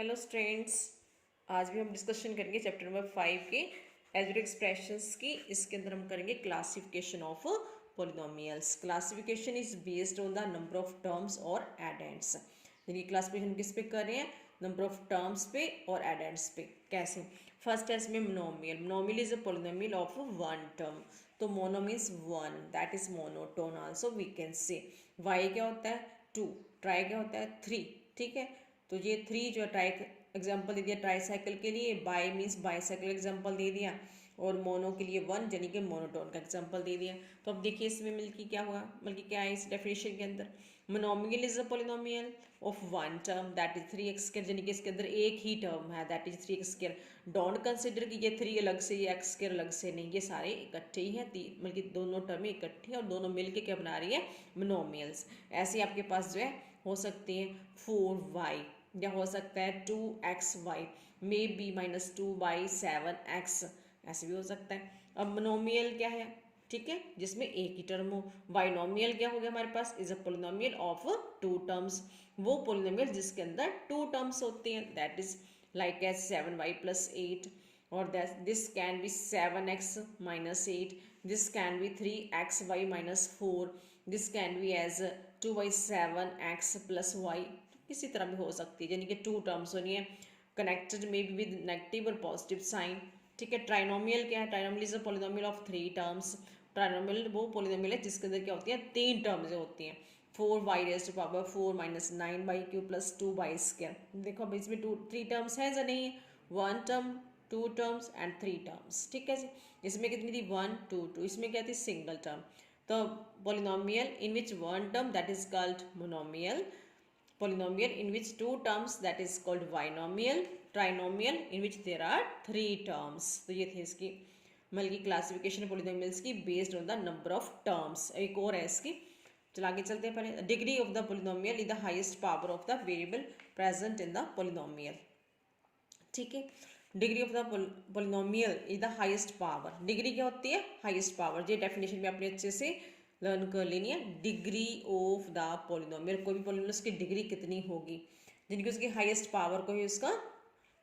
Hello students, आज भी हम डिस्कशन करेंगे चैप्टर नंबर 5 के एल्जेब्रिक एक्सप्रेशंस की। इसके अंदर हम करेंगे classification of polynomials. Classification is based on the number of terms और एडेंड्स। यानी क्लासिफिकेशन किस पे कर रहे हैं? नंबर ऑफ टर्म्स पे और एडेंड्स पे। कैसे? फर्स्ट है इसमें monomial. Monomial is a polynomial of one term. तो mono means one, that is monotone also we can say. Why क्या होता है? टू। ट्राई क्या होता है? थ्री। ठीक है, तो ये थ्री जो ट्राई एग्जाम्पल दे दिया ट्राई साइकिल के लिए, बाई मीन्स बाईसाइकिल एग्जाम्पल दे दिया, और मोनो के लिए वन यानी कि मोनोटोन का एग्जाम्पल दे दिया। तो अब देखिए इसमें मिलके क्या हुआ, बल्कि क्या है इस डेफिनेशन के अंदर? Monomial is a polynomial of one term that is three x square, यानी कि इसके अंदर एक ही टर्म है that is three x square. Don't consider कि ये थ्री अलग से, ये एक्स स्क्वायर अलग से, नहीं, ये सारे इकट्ठे ही हैं, मतलब दोनों टर्में इकट्ठी हैं और दोनों मिलके क्या बना रही है? मोनोमियल्स। ऐसे आपके पास जो है हो सकती हैं 4y, या हो सकता है 2xy, may be minus 2y 7x, ऐसे भी हो सकता है। अब मोनोमियल क्या है? ठीक है, जिसमें एक ही टर्म हो। बाइनोमियल क्या हो गया हमारे पास? Is a polynomial of two terms. वो पोलिनोमियल जिसके अंदर टू टर्म्स होती हैं, that is like as 7y+8, or that this can be 7x minus 8, this can be 3xy minus 4, this can be as 2y 7x plus y। किसी तरह भी हो सकती है, यानी कि टू टर्म्स होनी है, connected may be with negative और पॉजिटिव साइन। ठीक है, ट्राइनोमियल क्या है? Trinomial is a polynomial of three terms. Trinomial वो पॉलिनोमियल है जिसके अंदर क्या होती है? तीन टर्म्स होती हैं। 4y⁻4 minus 9y³ plus 2y²। देखो अब इसमें टू थ्री टर्म्स है या नहीं है? One term, two terms and three terms. ठीक है जी, इसमें कितनी थी? 1 2 2। इसमें क्या थी? Single term. तो polynomial in which one term that is called monomial, polynomial in which two terms that is called binomial, trinomial in which there are three terms। तो ये थी इसकी मतलब की क्लासिफिकेशन पोलिनोमियल्स की based on the number of terms. एक और है इसकी, चला आगे चलते हैं। पहले degree of the polynomial is the highest power of the variable present in the polynomial. ठीक है, degree of the polynomial is the highest power. Degree क्या होती है? Highest power. ये डेफिनेशन भी आपने अच्छे से लर्न कर लेनी है। डिग्री ऑफ द पोलिनोमियल, कोई भी पोलिनोमियल उसकी डिग्री कितनी होगी, जिनकी उसकी हाईएस्ट पावर को ही उसका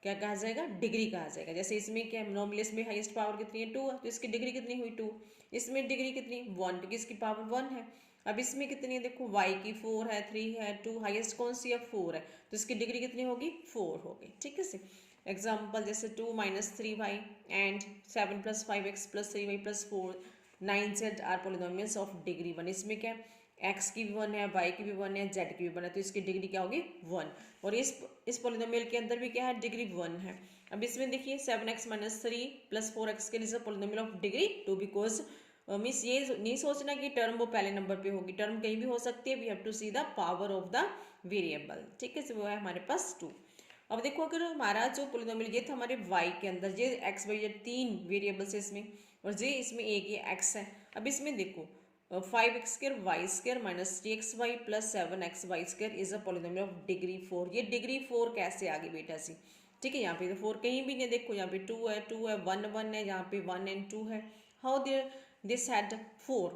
क्या कहा जाएगा? डिग्री कहा जाएगा। जैसे इसमें क्या मोनोमियल में हाईएस्ट पावर कितनी है? 2 है, तो इसकी डिग्री कितनी हुई? 2। इसमें डिग्री कितनी? 1, क्योंकि इसकी पावर 1 है। अब इसमें कितनी है? देखो y की 4 है, 3 है, 2, हाईएस्ट कौन सी है? 4 है, तो इसकी डिग्री कितनी होगी? 4 होगी। ठीक है से एग्जाम्पल जैसे 2 minus 3y and 7 + 5x + 3y + 4, 9z are polynomials of degree 1। इसमें क्या x की भी 1 है, y की भी 1 है, z की भी 1 है, तो इसकी डिग्री क्या होगी? 1। और इस पोलिनोमियल के अंदर भी क्या है? डिग्री 1 है। अब इसमें देखिए 7x - 3 + 4x के लिए polynomial of degree 2, because means ये नहीं सोचना कि टर्म वो पहले नंबर पे होगी, टर्म कहीं भी हो सकती है। We have to see the power of the variable. ठीक है, वो है हमारे पास 2। अब देखो अगर हमारा जो पोलिनोमियल ये था हमारे y के अंदर, ये x y ये तीन वेरिएबल्स है इसमें, और ये इसमें एक ये x है। अब इसमें देखो 5x² y² minus 3xy plus 7xy² is a polynomial of degree 4। ये डिग्री 4 कैसे आ गई बेटा सी? ठीक है, यहाँ पे तो 4 कहीं भी नहीं, देखो यहाँ पे 2 है, 2 है, 1 1 है, यहाँ पे 1 एंड 2 है। How there this had 4?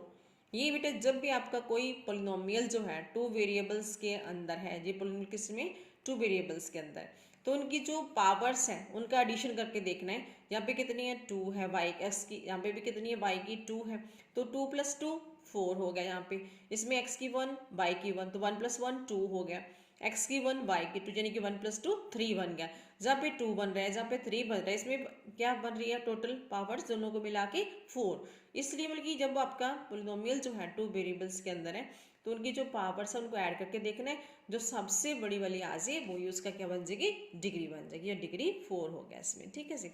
ये बेटा जब भी आपका कोई पोलिनोमियल जो है टू वेरिएबल्स के अंदर है, ये पोलिनोमियल किस में? टू वेरिएबल्स के अंदर, तो उनकी जो पावर्स हैं उनका एडिशन करके देखना है। यहाँ पे कितनी है? 2 है। y x की यहाँ पे भी कितनी है? y की 2 है, तो 2 + 2 4 हो गया। यहाँ पे इसमें x की 1 y की 1, तो 1 + 1 2 हो गया। x की 1 y की 2, यानी कि 1 + 2 3 बन गया। जहाँ पे 2 बन रहा है, जहाँ पे 3 बन रहा है, इसमें क्या बन रही है? टोटल पावर्स दोनों को मिला के 4। इसलिए मतलब कि जब आपका पोलिनोमियल जो है टू वेरिएबल्स के अंदर है, तो उनकी जो पावर्स है उनको ऐड करके देखना है, जो सबसे बड़ी वाली आ जाए वही उसका क्या बन जाएगी? डिग्री बन जाएगी। या डिग्री 4 हो गया इसमें। ठीक है जी,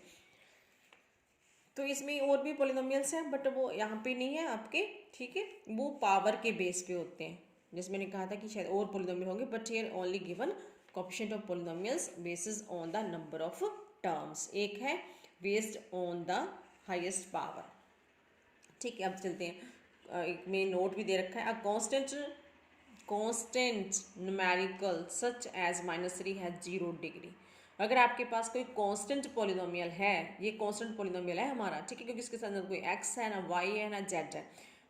तो इसमें और भी पोलिनोमियल्स हैं बट वो यहाँ पे नहीं है आपके। ठीक है, वो पावर के बेस पे होते हैं, जैसे मैंने कहा था कि शायद और पोलिनोमियल होंगे, but here only given coefficient of polynomials basis on the number of terms. एक है based on the highest power. ठीक है, अब चलते हैं। एक में नोट भी दे रखा है, a constant numerical such as -3 है 0 डिग्री। अगर आपके पास कोई कांस्टेंट पोलिनोमियल है, ये कांस्टेंट पोलिनोमियल है हमारा, ठीक है, क्योंकि इसके साथ ना कोई x है, ना y है, ना z है,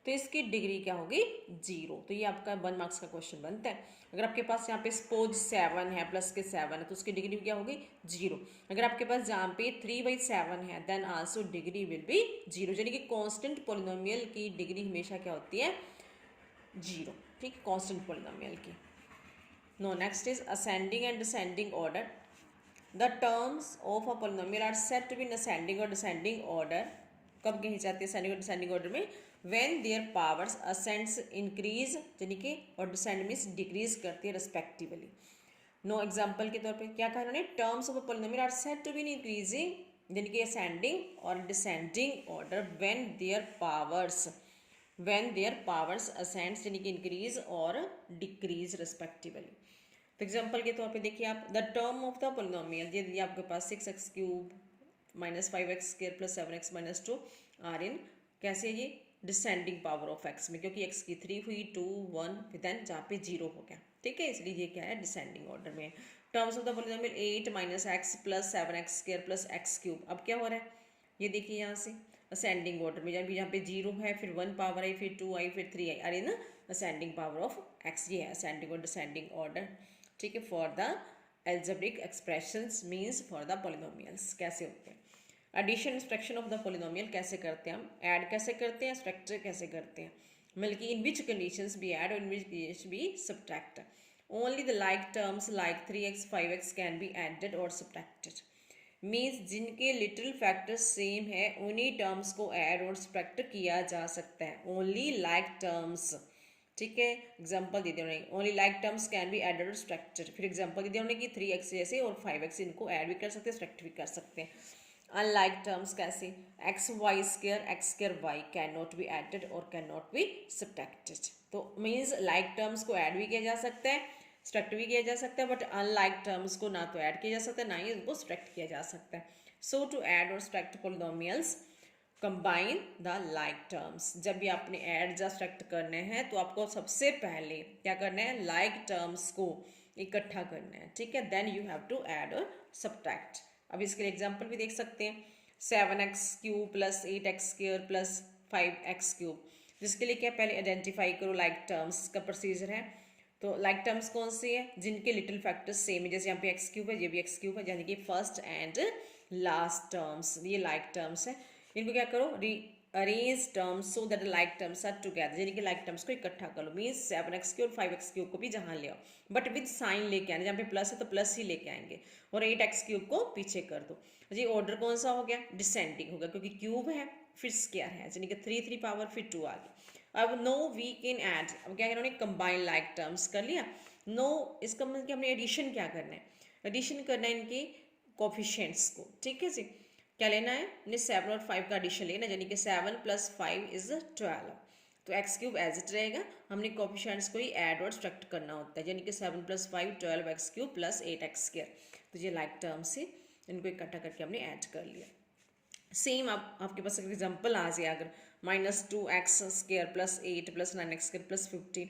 तो इसकी डिग्री क्या होगी 0। तो ये आपका 1 मार्क्स का क्वेश्चन बनता है। अगर आपके पास यहाँ पे सपोज 7 है, प्लस के 7 है, तो उसकी डिग्री क्या होगी 0। अगर आपके पास यहाँ पे 3/7 है then also degree will be 0, यानी कि कांस्टेंट पॉलिनोमियल की डिग्री हमेशा क्या होती है 0। ठीक है, कांस्टेंट पॉलिनोमियल की। No next is ascending and descending order. The terms of a polynomial are said to be in ascending और डिसेंडिंग ऑर्डर। कब कही जाती है असेंडिंग और डिसेंडिंग ऑर्डर में? When their powers ascends increase यानी कि और डिसेंड मीन्स डिक्रीज करती है रिस्पेक्टिवली। नो एग्जांपल के तौर पे क्या कहा उन्होंने? Terms of a polynomial are said to be in increasing यानी कि असेंडिंग और descending order when their powers ascends यानी कि इंक्रीज और डिक्रीज रिस्पेक्टिवली। तो एग्जांपल के तौर पे देखिए आप, the term of the polynomial ये दिया आपके पास 6x³ minus 5x² plus 7x minus 2 are in कैसे ये डिसेंडिंग पावर ऑफ x में, क्योंकि x की 3 हुई 2 1 देन जहाँ पे 0 हो गया। ठीक है, इसलिए ये क्या है डिसेंडिंग ऑर्डर में। Terms of the polynomial 8 minus x plus 7x² plus x³। अब क्या हो रहा है ये देखिए यहाँ से असेंडिंग ऑर्डर में, यहाँ पे 0 है, फिर 1 पावर आई, फिर 2 आई, फिर 3 आई, अरे ना असेंडिंग पावर ऑफ x। ये है असेंडिंग और डिसेंडिंग ऑर्डर। ठीक है, for the algebraic expressions means for the polynomials कैसे होते हैं। Addition subtraction of the polynomial कैसे करते हैं हम, ऐड कैसे करते हैं, सब्ट्रैक्ट कैसे करते हैं, मतलब कि in which conditions be add और in which conditions be subtract. Only the like terms like 3x 5x can be added और सब्ट्रैक्टेड। मीन्स जिनके लिटिल फैक्टर्स सेम है उन्हीं टर्म्स को ऐड और सब्ट्रैक्ट किया जा सकता है। Only like terms. ठीक है, एग्जांपल दे दिया उन्होंने, only like terms can be added और सब्ट्रैक्टेड। फिर एग्जांपल दे दिया उन्होंने कि 3x जैसे और 5x इनको ऐड भी कर सकते हैं, सब्ट्रैक्ट भी कर सकते हैं। अनलाइक टर्म्स कैसे? x² y can not be added और कैन नॉट बी सब्ट्रैक्टेड। तो मीन्स लाइक टर्म्स को ऐड भी किया जा सकता है, सब्ट्रैक्ट भी किया जा सकता है, बट अनलाइक टर्म्स को ना तो ऐड किया जा सकता है ना ही उनको सब्ट्रैक्ट किया जा सकता है। सो टू ऐड और subtract polynomials combine the like terms. जब भी आपने ऐड या सब्ट्रैक्ट करने हैं तो आपको सबसे पहले क्या करना है, लाइक टर्म्स को इकट्ठा करना है। ठीक है, then you have to add और सब्ट्रैक्ट। अब इसके लिए एग्जांपल भी देख सकते हैं, 7x³ plus 8x² plus 5x³। जिसके लिए क्या पहले आइडेंटिफाई करो लाइक टर्म्स का प्रोसीजर है। तो लाइक टर्म्स कौन सी है? जिनके लिटिल फैक्टर्स सेम है, जैसे यहाँ पे x³ है, ये भी x³ है, यानी कि फर्स्ट एंड लास्ट टर्म्स ये लाइक टर्म्स है। इनको क्या करो, arrange terms so that like terms are together, यानी कि लाइक टर्म्स को इकट्ठा कर लो। मीन्स 7x³ और 5x³ को भी जहाँ ले आओ, बट विद साइन लेके आना, जहाँ पे प्लस है तो प्लस ही लेके आएंगे, और 8x³ को पीछे कर दो। जी ऑर्डर कौन सा हो गया? डिसेंडिंग होगा, क्योंकि क्यूब है फिर स्क्वायर है, यानी कि 3 पावर फिर 2 आ गई। अब नो वी कैन ऐड, अब क्या इन्होंने कंबाइन लाइक टर्म्स कर लिया। नो इसका मतलब कि हमने एडिशन क्या करना है, एडिशन करना है इनके कोफिशिएंट्स को। ठीक है जी, क्या लेना है, हमने 7 और 5 का एडिशन लेना, यानी कि 7 + 5 इज 12। तो x³ एज इट रहेगा, हमने कोफिशिएंट्स को ही ऐड और सब्ट्रैक्ट करना होता है, यानी कि 7 + 5 12x³ प्लस 8x²। तो ये लाइक टर्म्स से इनको इकट्ठा करके हमने ऐड कर लिया। सेम आपके पास एग्जाम्पल आ जाए, अगर -2x² plus 8 plus 9x² plus 15।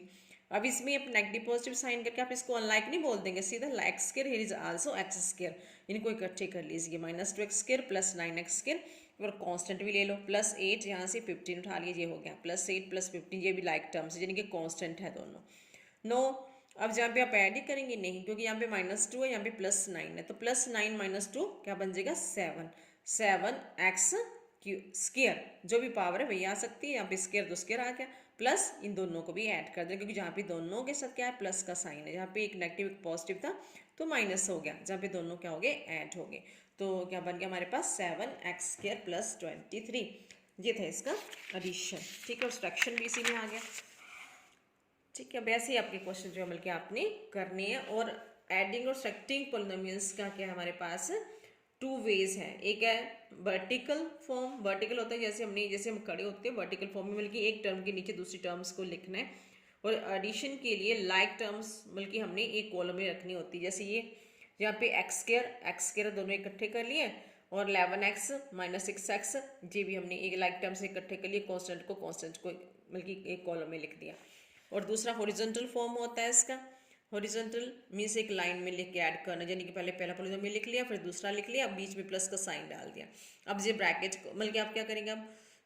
अब इसमें आप नेगेटिव पॉजिटिव साइन करके आप इसको अनलाइक नहीं बोल देंगे, सीधा x² here is also x²। इनको इकट्ठे कर लीजिए, -2x² प्लस 9x² और कांस्टेंट भी ले लो, प्लस 8 यहाँ से 15 उठा लीजिए, हो गया +8 + 15, ये भी लाइक टर्म्स है, यानी कि कांस्टेंट है दोनों। नो अब जहाँ पे आप ऐड ही करेंगे नहीं, क्योंकि यहाँ पे -2 है, यहाँ पे +9 है, तो +9 - 2 क्या बन जाएगा 7x² जो भी पावर है वही आ सकती है, यहाँ पे स्क्वायर तो स्क्वायर आ गया, प्लस इन दोनों को भी ऐड कर दें, क्योंकि जहाँ पे दोनों के साथ क्या है प्लस का साइन है, जहाँ पे एक नेगेटिव एक पॉजिटिव था तो माइनस हो गया, जहाँ पे दोनों क्या हो गए ऐड हो गए। तो क्या बन गया हमारे पास 7x² प्लस 23, ये था इसका एडिशन। ठीक है, और सब्ट्रैक्शन भी इसी में आ गया। ठीक है, वैसे ही आपके क्वेश्चन जो है बल्कि आपने करने हैं। और एडिंग और सब्ट्रैक्टिंग पॉलिनोमियल्स का क्या हमारे पास 2 वेज है। एक है वर्टिकल फॉर्म, वर्टिकल होता है जैसे हम खड़े होते हैं वर्टिकल फॉर्म में, बल्कि एक टर्म के नीचे दूसरी टर्म्स को लिखना है। और एडिशन के लिए लाइक टर्म्स बल्कि हमने एक कॉलम में रखनी होती है, जैसे ये यहाँ पे x² दोनों इकट्ठे कर लिए, और 11x - 6x ये भी हमने एक लाइक टर्म से इकट्ठे कर लिए, कांस्टेंट को बल्कि एक कॉलम में लिख दिया। और दूसरा हॉरिजॉन्टल फॉर्म होता है इसका, हॉरिजॉन्टल मीन्स एक लाइन में लिख के ऐड करना, यानी कि पहला पॉलिनोमियल लिख लिया, फिर दूसरा लिख लिया, बीच में प्लस का साइन डाल दिया। अब ये ब्रैकेट मतलब कि आप क्या करेंगे, अब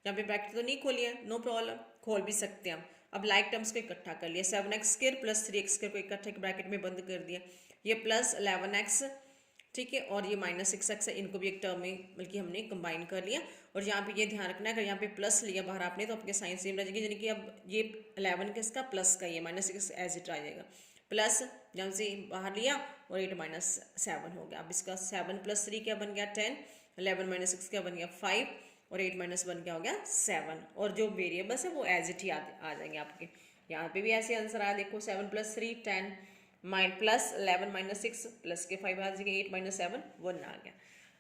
यहाँ पे ब्रैकेट तो नहीं खोली है, नो प्रॉब्लम, खोल भी सकते हैं हम। अब लाइक टर्म्स को इकट्ठा कर लिया, 7x² प्लस 3x² को इकट्ठा ब्रैकेट में बंद कर दिया, ये प्लस 11x, ठीक है, और ये माइनस 6x है, इनको भी एक टर्म में बल्कि हमने कंबाइन कर लिया। और यहाँ पे ये ध्यान रखना है, अगर यहाँ पे प्लस लिया बाहर आपने तो आपके साइन सेम रह जाएगी, यानी कि अब ये 11 किसका प्लस का, ये -6 एज इट आ जाएगा, प्लस जहाँ से बाहर लिया और 8 - 7 हो गया। अब इसका 7 + 3 क्या बन गया 10, 11 - 6 क्या बन गया 5, और 8 - 1 क्या हो गया 7। और जो वेरिएबल्स है वो एज इट ही आ जाएंगे आपके। यहाँ पे भी ऐसे आंसर आया, देखो 7 + 3 10, प्लस 11 - 6 प्लस के 5 आ जाएंगे, 8 - 7 1 आ गया।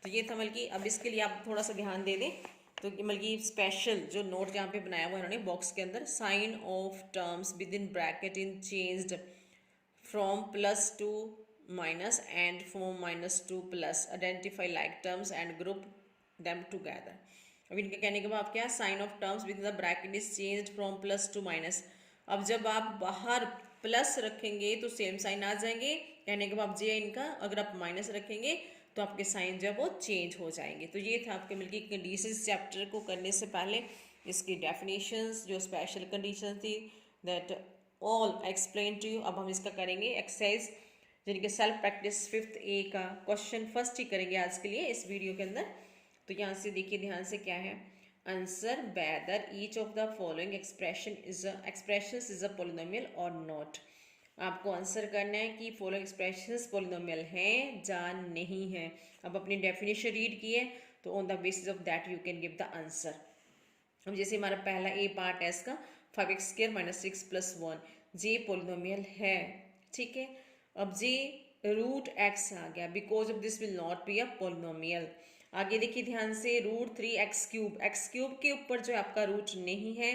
तो ये था बल्कि अब इसके लिए आप थोड़ा सा ध्यान दे दें, तो बल्कि स्पेशल जो नोट यहाँ पे बनाया हुआ है इन्होंने बॉक्स के अंदर, sign of terms within bracket in changed from +2 minus and from -2 plus, identify like terms and group them together। अब इनके कहने के बाद क्या, sign of terms within the bracket is changed from +2 minus. अब जब आप बाहर प्लस रखेंगे तो सेम साइन आ जाएंगे, कहने के बाद जे इनका, अगर आप माइनस रखेंगे तो आपके साइन जो है वो चेंज हो जाएंगे। तो ये था आपके मिलकर कंडीशंस। चैप्टर को करने से पहले इसकी डेफिनेशंस, जो स्पेशल कंडीशन थी, that all explain to you. अब हम इसका करेंगे एक्सरसाइज, यानी कि सेल्फ प्रैक्टिस 5th A का क्वेश्चन फर्स्ट ही करेंगे आज के लिए इस वीडियो के अंदर। तो यहाँ से देखिए ध्यान से, क्या है answer, whether each of the following expression is a polynomial और नॉट। आपको आंसर करना है कि फॉलोइंग एक्सप्रेशंस पोलिनोमियल हैं या नहीं है। अब अपनी डेफिनेशन रीड किए तो on the basis of that you can give the answer. अब जैसे हमारा पहला ए पार्ट है इसका, 5x² - 6 + 1, जे पोलिनोमियल है, ठीक है। अब जे √x आ गया, because of this will not be a polynomial. आगे देखिए ध्यान से, √3x³ x³ के ऊपर जो है आपका रूट नहीं है,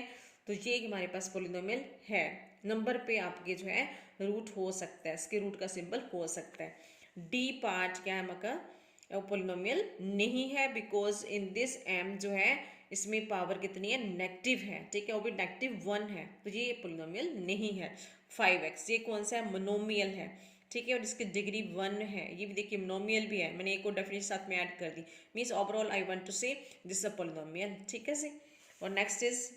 तो ये हमारे पास पोलिनोमियल है। नंबर पे आपके जो है रूट हो सकता है, इसके रूट का सिंबल हो सकता है। डी पार्ट क्या है आपका, पोलिनोमियल नहीं है, बिकॉज इन दिस m जो है इसमें पावर कितनी है, नेगेटिव है, ठीक है, वो भी -1 है, तो ये पोलिनोमियल नहीं है। 5x ये कौन सा है, मोनोमियल है, ठीक है, और इसकी डिग्री 1 है, ये भी देखिए मोनोमियल भी है, मैंने एक और डेफिनेशन साथ में ऐड कर दी, means overall I want to say this a polynomial, ठीक है से। और नेक्स्ट इज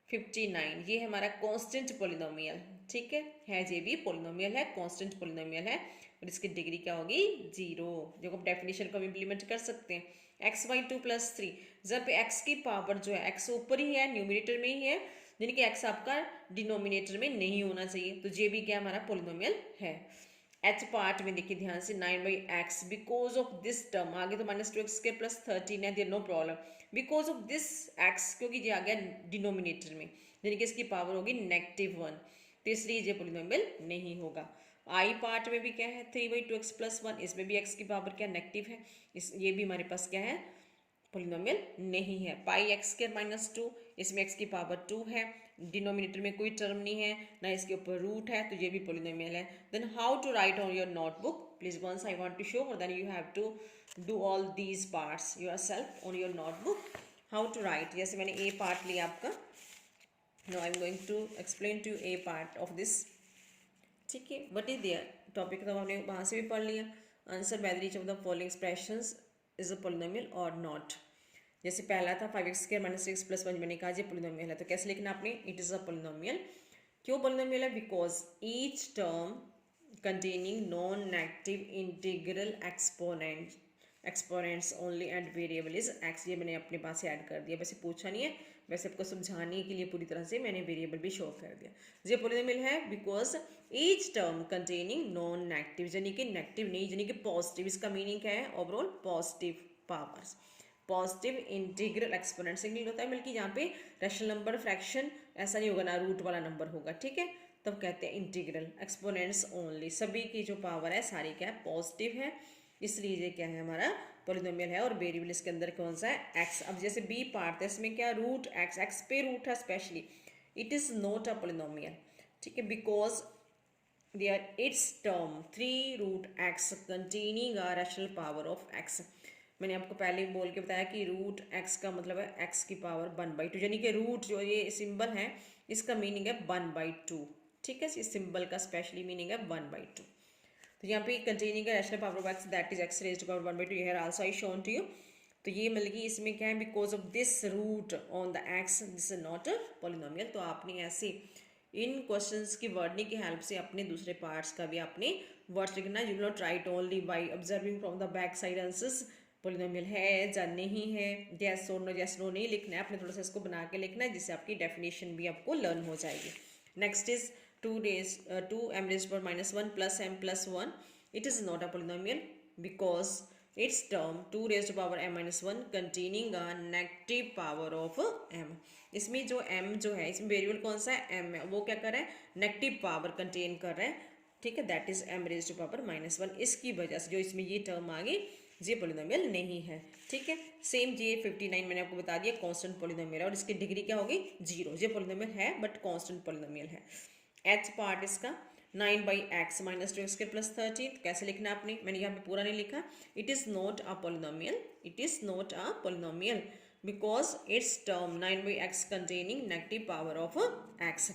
59, ये है हमारा कांस्टेंट पोलिनोमियल, ठीक है ये भी पोलिनोमियल है, कांस्टेंट पोलिनोमियल है, और इसकी डिग्री क्या होगी 0। जो आप डेफिनेशन को हम इम्प्लीमेंट कर सकते हैं। x/2 + 3, जब x की पावर जो है x ऊपर ही है, न्यूमिनेटर में ही है, यानी कि x आपका डिनोमिनेटर में नहीं होना चाहिए, तो ये भी क्या हमारा पोलिनोमियल है। एच पार्ट में देखिए ध्यान से, 9/x, because of this term, आगे तो -2x² + 13 है, there no problem, because of this x, क्योंकि ये आ गया डिनोमिनेटर में, यानी कि इसकी पावर होगी -1, तो इसलिए ये पोलिनोमियल नहीं होगा। आई पार्ट में भी क्या है, 3/2x + 1, इसमें भी x की पावर क्या नेगेटिव है, ये भी हमारे पास क्या है पोलिनोमियल नहीं है। πx² - 2, इसमें x की पावर 2 है, डिनोमिनेटर में कोई टर्म नहीं है, ना इसके ऊपर रूट है, तो ये भी पोलिनोमियल है। Then how to write on your notebook, please once I want to show, और then you have to do all these parts yourself on your notebook. How to write, जैसे मैंने ए पार्ट लिया आपका, no I am going to explain to a part of this, ठीक है। What is there, topic तो हमने वहाँ से भी पढ़ लिया। Answer whether each of the following expressions is a polynomial और नॉट। जैसे पहला था 5x² - 6 + 1, मैंने कहा ये पोलिनोमियल है, तो कैसे लिखना आपने, इट इज़ अ पोलिनोमियल। क्यों पोलिनोमियल है, because each term containing non negative integral exponents only and variable is x, ये मैंने अपने पास से ऐड कर दिया, वैसे पूछा नहीं है, वैसे आपको समझाने के लिए पूरी तरह से मैंने वेरिएबल भी शो कर दिया। ये पोलिनोमियल है because each term containing non negative, यानी कि नेगेटिव नहीं, यानी कि पॉजिटिव, इसका मीनिंग क्या है, overall positive powers, positive integral exponent single होता है, बल्कि यहाँ पे रैशनल नंबर फ्रैक्शन ऐसा नहीं होगा ना, रूट वाला नंबर होगा, ठीक है, तब कहते हैं इंटीग्रल एक्सपोनेंट्स ओनली, सभी की जो पावर है सारी क्या है पॉजिटिव है, इसलिए ये क्या है हमारा पोलिनोमियल है। और वेरिएबल इसके अंदर कौन सा है, x। अब जैसे बी पार्ट है, इसमें क्या √x, x पे रूट है specially, it is not a polynomial, ठीक है, because there it's term 3√x containing a rational power of x। मैंने आपको पहले बोल के बताया कि √x का मतलब है x की पावर 1/2, यानी कि रूट जो ये सिंबल है इसका मीनिंग है 1/2, ठीक है, इस सिंबल का स्पेशली मीनिंग है 1/2। तो यहाँ पे containing rational power of x that is x raised to power 1/2, here also I shown to you. तो ये मतलब कि इसमें क्या है, because of this root on the x this is not a polynomial. तो आपने ऐसे इन क्वेश्चंस की वर्डिंग की हेल्प से अपने दूसरे पार्ट्स का भी आपने वर्ड्स लिखना। You will not write only by observing from the back side answers polynomial है या नहीं है, यस और नो, यस नो नहीं लिखना है, आपने थोड़ा सा इसको बना के लिखना है जिससे आपकी डेफिनेशन भी आपको लर्न हो जाएगी। Next is 2m raised to power -1 plus m plus 1. It is not a polynomial because its term 2 raised to power m minus 1 containing a negative power of m. इसमें जो m जो है, इसमें variable कौन सा है, m है, वो क्या कर रहा है, नेगेटिव पावर कंटेन कर रहा है, ठीक है, that is m raised to power -1। इसकी वजह से जो इसमें ये टर्म आ गई ये पॉलिनोमियल नहीं है, ठीक है। सेम ये 59 मैंने आपको बता दिया कांस्टेंट पॉलिनोमियल है और इसकी डिग्री क्या होगी, 0। ये पॉलिनोमियल है बट कांस्टेंट पॉलिनोमियल है। एच पार्ट इसका 9/x माइनस 2x² प्लस 13, कैसे लिखना है आपने, मैंने यहाँ पे पूरा नहीं लिखा। It is not a polynomial, it is not a polynomial because it's term 9/x containing negative power of x,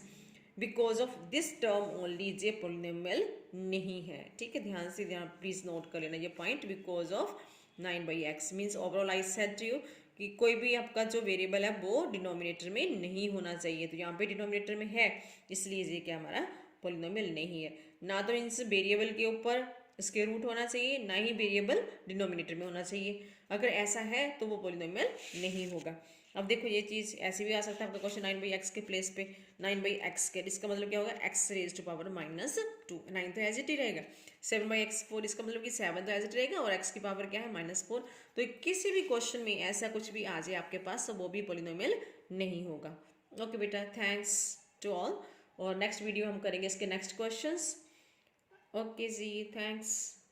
because of this term only J polynomial नहीं है, ठीक है। ध्यान से ध्यान प्लीज नोट कर लेना ये point, because of 9/x means overall I said to you कि कोई भी आपका जो वेरिएबल है वो डिनोमिनेटर में नहीं होना चाहिए, तो यहाँ पे डिनोमिनेटर में है इसलिए ये क्या हमारा पॉलिनोमियल नहीं है। ना तो इस वेरिएबल के ऊपर इसके रूट होना चाहिए, ना ही वेरिएबल डिनोमिनेटर में होना चाहिए। अगर ऐसा है तो वो पॉलिनोमियल नहीं होगा। अब देखो ये चीज़ ऐसे भी आ सकता है आपका क्वेश्चन 9/x के प्लेस पे 9/x के, इसका मतलब क्या होगा, x रेज टू पावर -2, 9 तो एज इट ही रहेगा। 7/x4 इसका मतलब कि 7 तो एज इट रहेगा और x की पावर क्या है -4। तो किसी भी क्वेश्चन में ऐसा कुछ भी आ जाए आपके पास तो वो भी पॉलिनोमियल नहीं होगा। ओके बेटा, थैंक्स टू ऑल, और नेक्स्ट वीडियो हम करेंगे इसके नेक्स्ट क्वेश्चंस। ओके जी, थैंक्स।